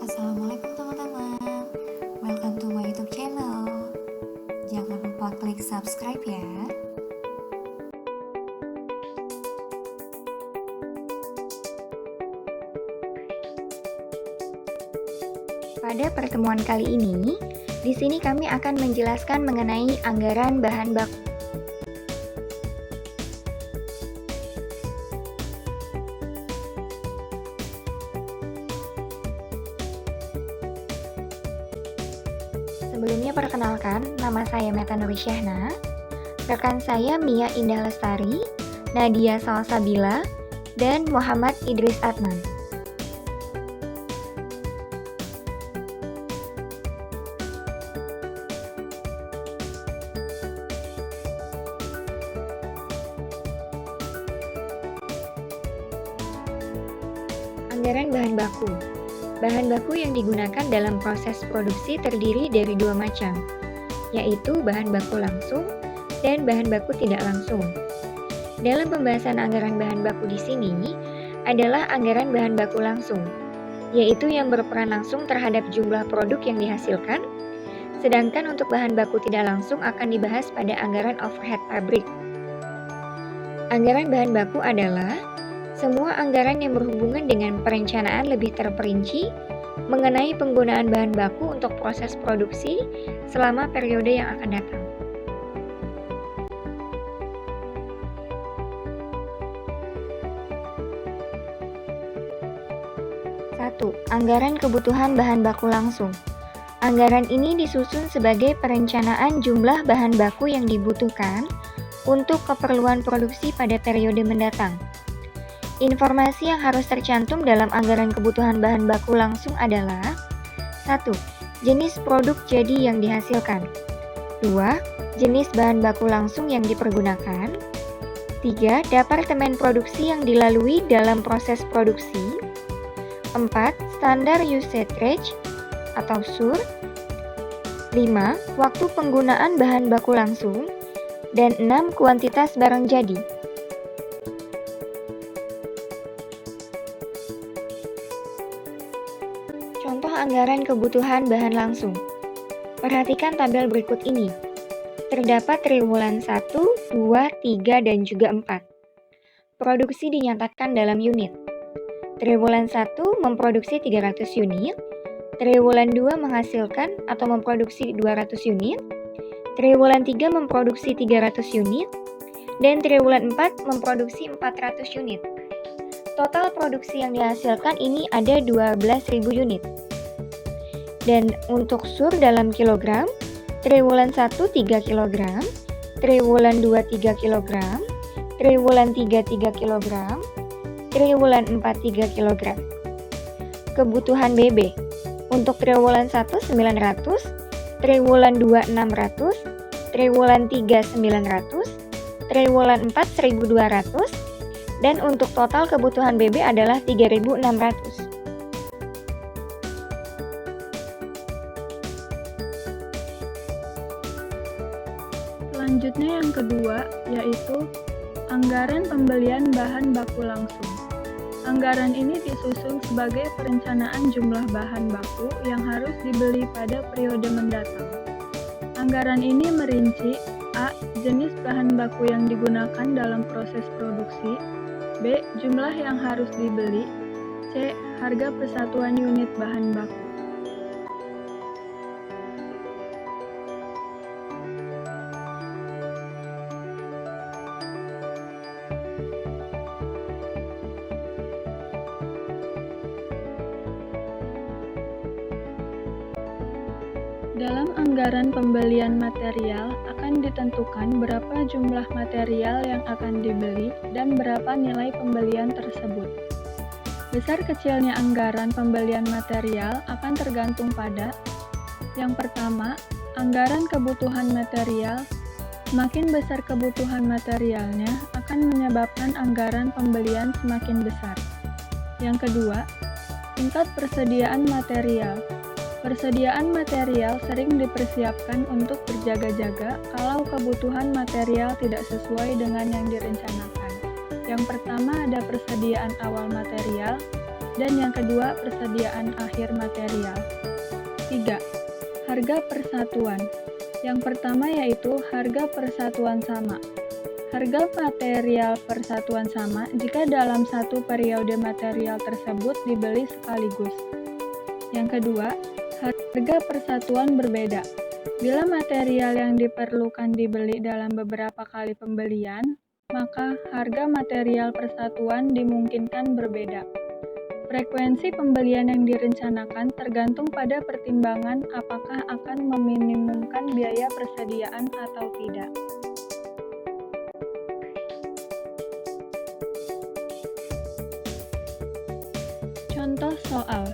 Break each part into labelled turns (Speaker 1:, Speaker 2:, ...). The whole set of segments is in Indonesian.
Speaker 1: Assalamualaikum teman-teman. Welcome to my YouTube channel. Jangan lupa klik subscribe ya. Pada pertemuan kali ini, di sini kami akan menjelaskan mengenai anggaran bahan baku. Sebelumnya perkenalkan, nama saya Meta Nurisyahna, rekan saya Mia Indah Lestari, Nadia Salsabila, dan Muhammad Idris Adnan. Anggaran bahan baku. Bahan baku yang digunakan dalam proses produksi terdiri dari dua macam, yaitu bahan baku langsung dan bahan baku tidak langsung. Dalam pembahasan anggaran bahan baku di sini adalah anggaran bahan baku langsung, yaitu yang berperan langsung terhadap jumlah produk yang dihasilkan, sedangkan untuk bahan baku tidak langsung akan dibahas pada anggaran overhead pabrik. Anggaran bahan baku adalah semua anggaran yang berhubungan dengan perencanaan lebih terperinci mengenai penggunaan bahan baku untuk proses produksi selama periode yang akan datang. Satu, anggaran kebutuhan bahan baku langsung. Anggaran ini disusun sebagai perencanaan jumlah bahan baku yang dibutuhkan untuk keperluan produksi pada periode mendatang. Informasi yang harus tercantum dalam anggaran kebutuhan bahan baku langsung adalah 1. Jenis produk jadi yang dihasilkan. 2. Jenis bahan baku langsung yang dipergunakan. 3. Departemen produksi yang dilalui dalam proses produksi. 4. Standar usage rate atau SUR. 5. Waktu penggunaan bahan baku langsung. Dan 6. Kuantitas barang jadi. Contoh anggaran kebutuhan bahan langsung. Perhatikan tabel berikut ini. Terdapat triwulan 1, 2, 3, dan juga 4. Produksi dinyatakan dalam unit. Triwulan 1 memproduksi 300 unit, triwulan 2 menghasilkan atau memproduksi 200 unit, triwulan 3 memproduksi 300 unit, dan triwulan 4 memproduksi 400 unit. Total produksi yang dihasilkan ini ada 12.000 unit. Dan untuk SUR dalam kilogram, triwulan 1 3 kg, triwulan 2 3 kg, triwulan 3 3 kg, triwulan 4 3 kg. Kebutuhan BB. Untuk triwulan 1 900, triwulan 2 600, triwulan 3 900, triwulan 4 1200, dan untuk total kebutuhan BB adalah 3.600.
Speaker 2: Selanjutnya yang kedua, yaitu anggaran pembelian bahan baku langsung. Anggaran ini disusun sebagai perencanaan jumlah bahan baku yang harus dibeli pada periode mendatang. Anggaran ini merinci A. Jenis bahan baku yang digunakan dalam proses produksi, B. Jumlah yang harus dibeli, C. Harga persatuan unit bahan baku. Dalam anggaran pembelian material akan ditentukan berapa jumlah material yang akan dibeli dan berapa nilai pembelian tersebut. Besar kecilnya anggaran pembelian material akan tergantung pada yang pertama, anggaran kebutuhan material. Semakin besar kebutuhan materialnya akan menyebabkan anggaran pembelian semakin besar. Yang kedua, tingkat persediaan material. Persediaan material sering dipersiapkan untuk berjaga-jaga kalau kebutuhan material tidak sesuai dengan yang direncanakan. Yang pertama ada persediaan awal material, dan yang kedua persediaan akhir material. 3. Harga persatuan. Yang pertama yaitu harga persatuan sama. Harga material persatuan sama jika dalam satu periode material tersebut dibeli sekaligus. Yang kedua, harga persatuan berbeda. Bila material yang diperlukan dibeli dalam beberapa kali pembelian, maka harga material persatuan dimungkinkan berbeda. Frekuensi pembelian yang direncanakan tergantung pada pertimbangan apakah akan meminimumkan biaya persediaan atau tidak. Contoh soal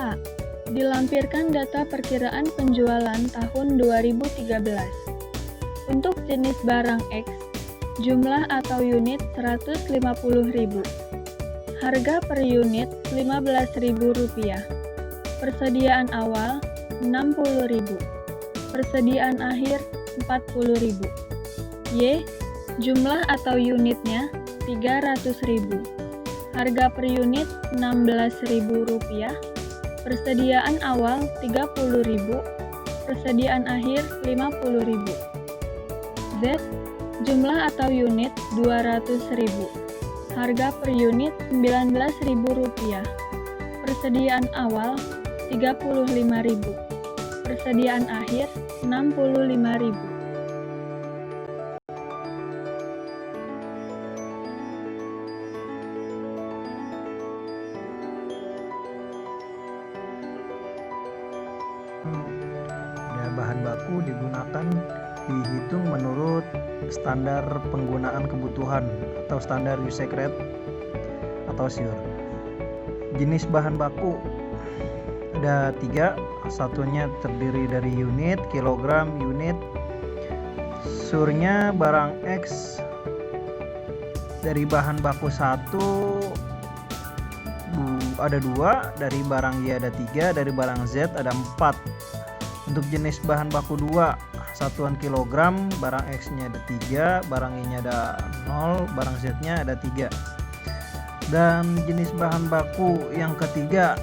Speaker 2: A. Dilampirkan data perkiraan penjualan tahun 2013. Untuk jenis barang X, jumlah atau unit 150.000. Harga per unit Rp15.000. Persediaan awal Rp60.000. Persediaan akhir Rp40.000. Y. Jumlah atau unitnya Rp300.000. Harga per unit Rp16.000. Persediaan awal Rp30.000. Persediaan akhir Rp50.000. Z. Jumlah atau unit Rp200.000. Harga per unit Rp19.000. Persediaan awal Rp35.000. Persediaan akhir Rp65.000.
Speaker 3: Bahan baku digunakan dihitung menurut standar penggunaan kebutuhan atau standar usage rate atau SUR. Jenis bahan baku ada 3, satunya terdiri dari unit, kilogram, unit. SUR-nya barang X dari bahan baku 1 ada 2, dari barang Y ada 3, dari barang Z ada 4. Untuk jenis bahan baku 2, satuan kilogram, barang X-nya ada 3, barang Y-nya ada 0, barang Z-nya ada 3. Dan jenis bahan baku yang ketiga,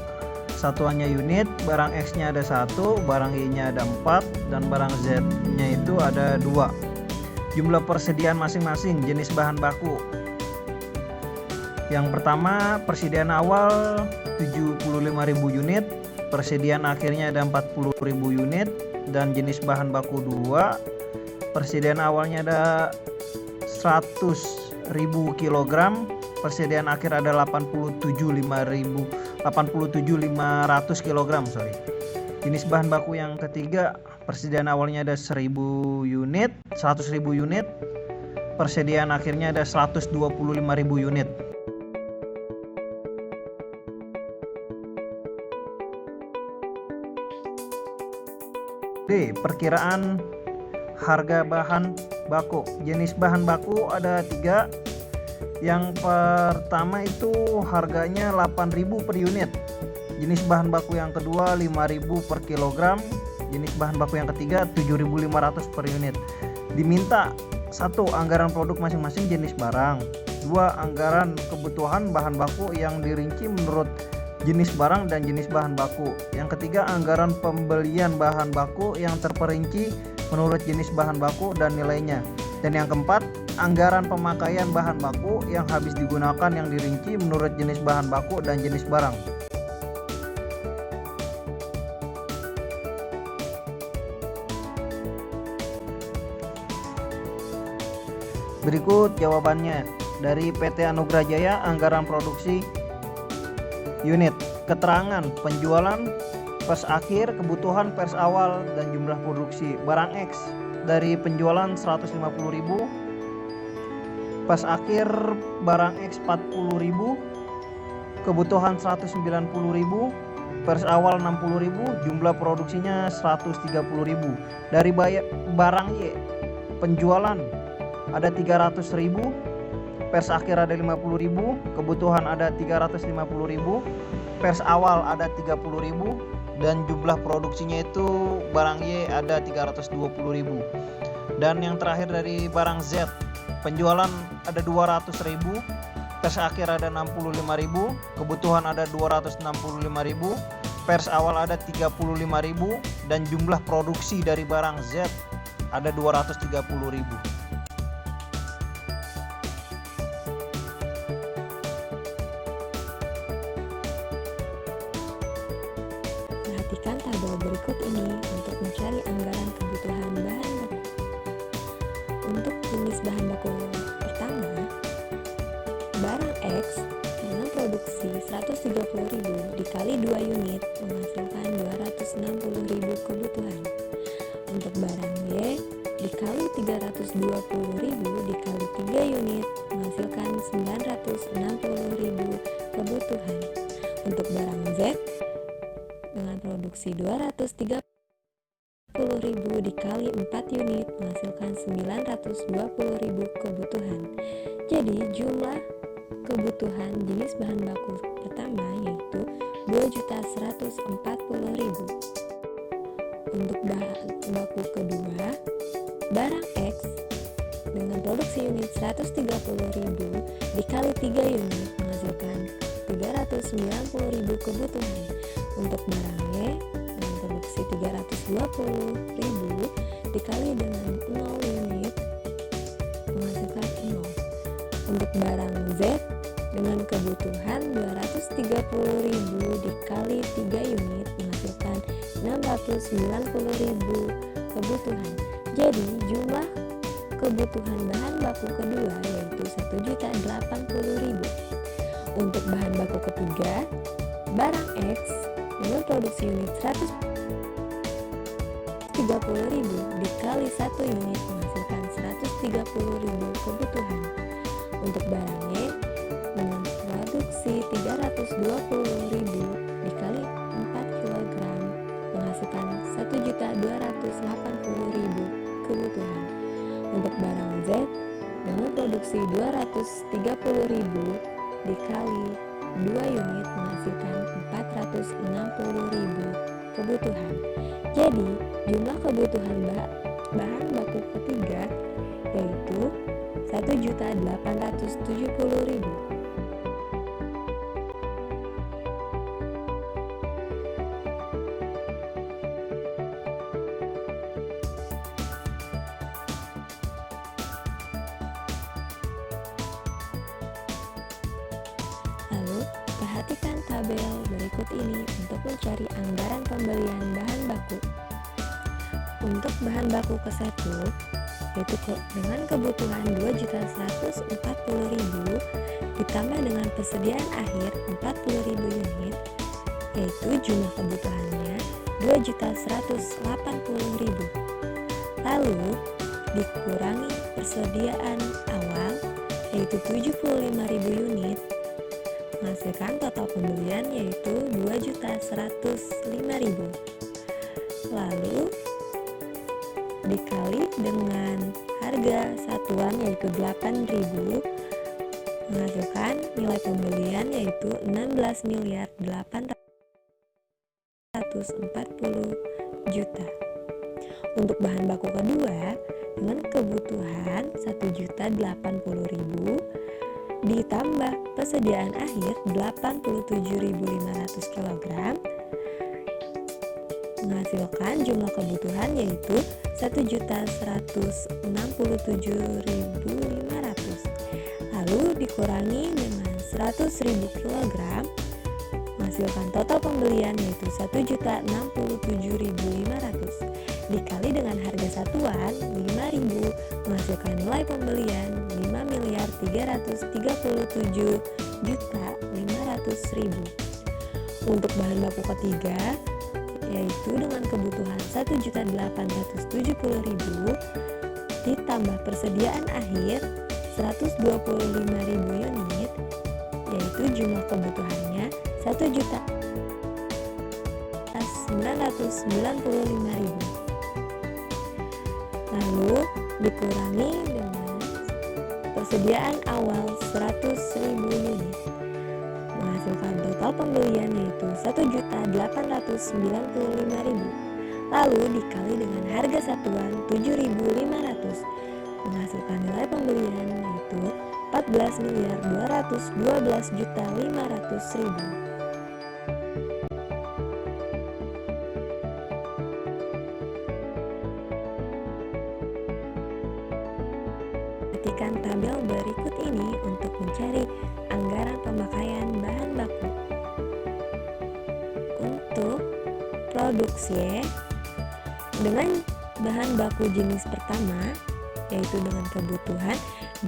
Speaker 3: satuannya unit, barang X-nya ada 1, barang Y-nya ada 4, dan barang Z-nya itu ada 2. Jumlah persediaan masing-masing jenis bahan baku. Yang pertama, persediaan awal 75.000 unit, persediaan akhirnya ada 40.000 unit, dan jenis bahan baku 2, persediaan awalnya ada 100.000 kg, persediaan akhir ada 87.500 kg. Jenis bahan baku yang ketiga, persediaan awalnya ada 100.000 unit, persediaan akhirnya ada 125.000 unit. D. Perkiraan harga bahan baku. Jenis bahan baku ada 3. Yang pertama itu harganya 8.000 per unit. Jenis bahan baku yang kedua 5.000 per kilogram. Jenis bahan baku yang ketiga 7.500 per unit. Diminta 1. Anggaran produk masing-masing jenis barang. 2. Anggaran kebutuhan bahan baku yang dirinci menurut jenis barang dan jenis bahan baku. Yang ketiga, anggaran pembelian bahan baku yang terperinci menurut jenis bahan baku dan nilainya. Dan yang keempat, anggaran pemakaian bahan baku yang habis digunakan yang dirinci menurut jenis bahan baku dan jenis barang. Berikut jawabannya. Dari PT Anugrah Jaya, anggaran produksi unit, keterangan penjualan, pers akhir, kebutuhan pers awal, dan jumlah produksi. Barang X dari penjualan 150.000, pers akhir barang X 40.000, kebutuhan 190.000, pers awal 60.000, jumlah produksinya 130.000. Dari barang Y, penjualan ada 300.000, pers akhir ada 50.000, kebutuhan ada 350.000, pers awal ada 30.000, dan jumlah produksinya itu barang Y ada 320.000. Dan yang terakhir dari barang Z, penjualan ada 200.000, pers akhir ada 65.000, kebutuhan ada 265.000, pers awal ada 35.000, dan jumlah produksi dari barang Z ada 230.000.
Speaker 4: Perhatikan tabel berikut ini untuk mencari anggaran kebutuhan bahan baku. Untuk jenis bahan baku pertama, barang X dengan produksi 130.000 dikali 2 unit menghasilkan 260.000 kebutuhan. Untuk barang Y dikali 320.000 dikali 3 unit menghasilkan 960.000 kebutuhan. Untuk barang Z dengan produksi 230.000 dikali 4 unit menghasilkan 920.000 kebutuhan. Jadi jumlah kebutuhan jenis bahan baku pertama yaitu 2.140.000. Untuk bahan baku kedua, barang X dengan produksi unit 130.000 dikali 3 unit menghasilkan 390.000 kebutuhan. Untuk barang Y dengan produksi 320.000 dikali dengan 0 unit menghasilkan 0. Untuk barang Z dengan kebutuhan 230.000 dikali 3 unit menghasilkan 690.000 kebutuhan. Jadi jumlah kebutuhan bahan baku kedua yaitu 1.080.000. Untuk bahan baku ketiga, barang X dengan produksi unit 130.000 dikali 1 unit menghasilkan 130.000 kebutuhan. Untuk barang Y dengan produksi 320.000 dikali 4 kg menghasilkan 1.280.000 kebutuhan. Untuk barang Z dengan produksi 230.000 dikali 2 unit menghasilkan 460.000 kebutuhan. Jadi jumlah kebutuhan bahan baku ketiga yaitu 1.870.000. Lalu, perhatikan tabel berikut ini untuk mencari anggaran pembelian bahan baku. Untuk bahan baku ke-1, yaitu dengan kebutuhan 2.140.000 ditambah dengan persediaan akhir 40.000 unit, yaitu jumlah kebutuhannya 2.180.000. Lalu, dikurangi persediaan awal, yaitu 75.000 unit, menghasilkan total pembelian yaitu 2.105.000. Lalu dikali dengan harga satuan yaitu 8.000 menghasilkan nilai pembelian yaitu 16.840.000. Untuk bahan baku kedua dengan kebutuhan 1.080.000 ditambah persediaan akhir 87.500 kg menghasilkan jumlah kebutuhan yaitu 1.167.500. Lalu dikurangi dengan 100.000 kg menghasilkan total pembelian yaitu 1.067.500 dikali dengan harga satuan 5.000 menghasilkan nilai pembelian 5.337.500.000. Untuk bahan baku ketiga yaitu dengan kebutuhan 1.870.000 ditambah persediaan akhir 125.000 unit, yaitu jumlah kebutuhannya 1.995.000. Lalu dikurangi dengan persediaan awal 100.000 unit menghasilkan total pembelian yaitu 1.895.000. Lalu dikali dengan harga satuan 7.500 menghasilkan nilai pembelian yaitu 14.212.500.000. Perhatikan tabel berikut ini untuk mencari anggaran pemakaian bahan baku. Untuk produksi dengan bahan baku jenis pertama, yaitu dengan kebutuhan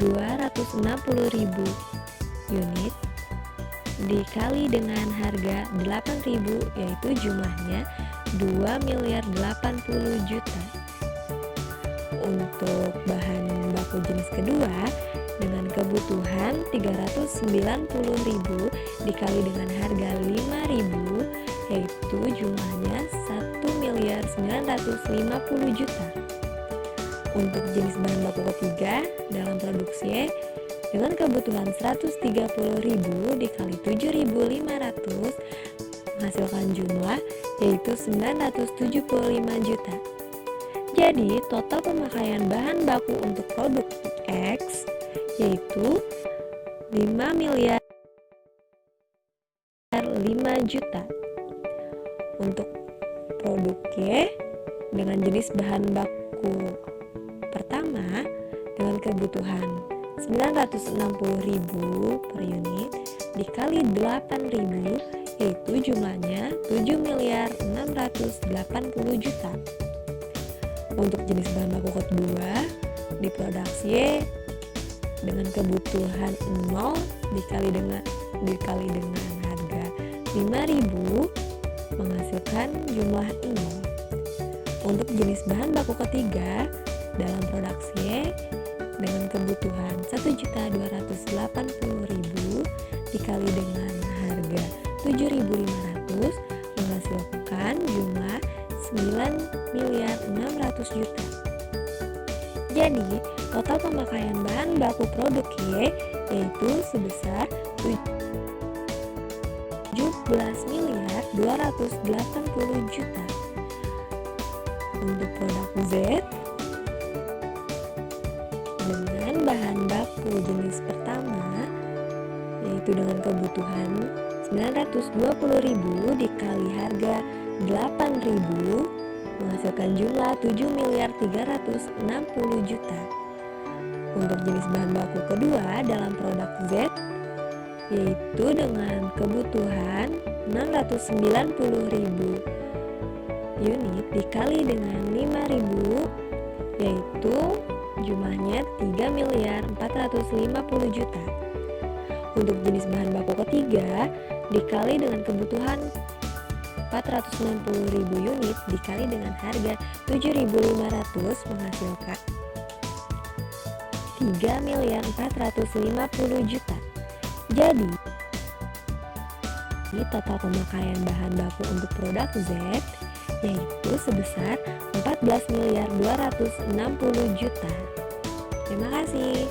Speaker 4: 260.000 unit dikali dengan harga 8.000, yaitu jumlahnya 2.080.000.000. Untuk bahan baku jenis kedua dengan kebutuhan 390.000 dikali dengan harga 5.000, yaitu jumlahnya 1.950.000.000. Untuk jenis bahan baku ketiga dalam produksi dengan kebutuhan 130.000 dikali 7.500 menghasilkan jumlah yaitu 975 juta. Jadi total pemakaian bahan baku untuk produk X yaitu 5.005.000.000. Untuk produk Y dengan jenis bahan baku pertama dengan kebutuhan 960.000 per unit dikali 8.000, yaitu jumlahnya 7.680.000.000. Untuk jenis bahan baku kedua di produksi dengan kebutuhan 0 dikali dengan harga 5.000 menghasilkan jumlah ini. Untuk jenis bahan baku ketiga dalam produksi dengan kebutuhan 1.280.000 dikali dengan harga 7.500 menghasilkan jumlah 9.600.000.000. Jadi total pemakaian bahan baku produk Y yaitu sebesar 17.280.000.000. Untuk produk Z dengan bahan baku jenis pertama yaitu dengan kebutuhan 920.000 dikali harga 8.000 menghasilkan jumlah 7.360.000.000. Untuk jenis bahan baku kedua dalam produk Z yaitu dengan kebutuhan 690.000 unit dikali dengan 5.000 yaitu jumlahnya 3.450.000.000. Untuk jenis bahan baku ketiga dikali dengan kebutuhan 460.000 unit dikali dengan harga 7.500 menghasilkan 3.450.000.000. Jadi total pemakaian bahan baku untuk produk Z yaitu sebesar 14.260.000.000. Terima kasih.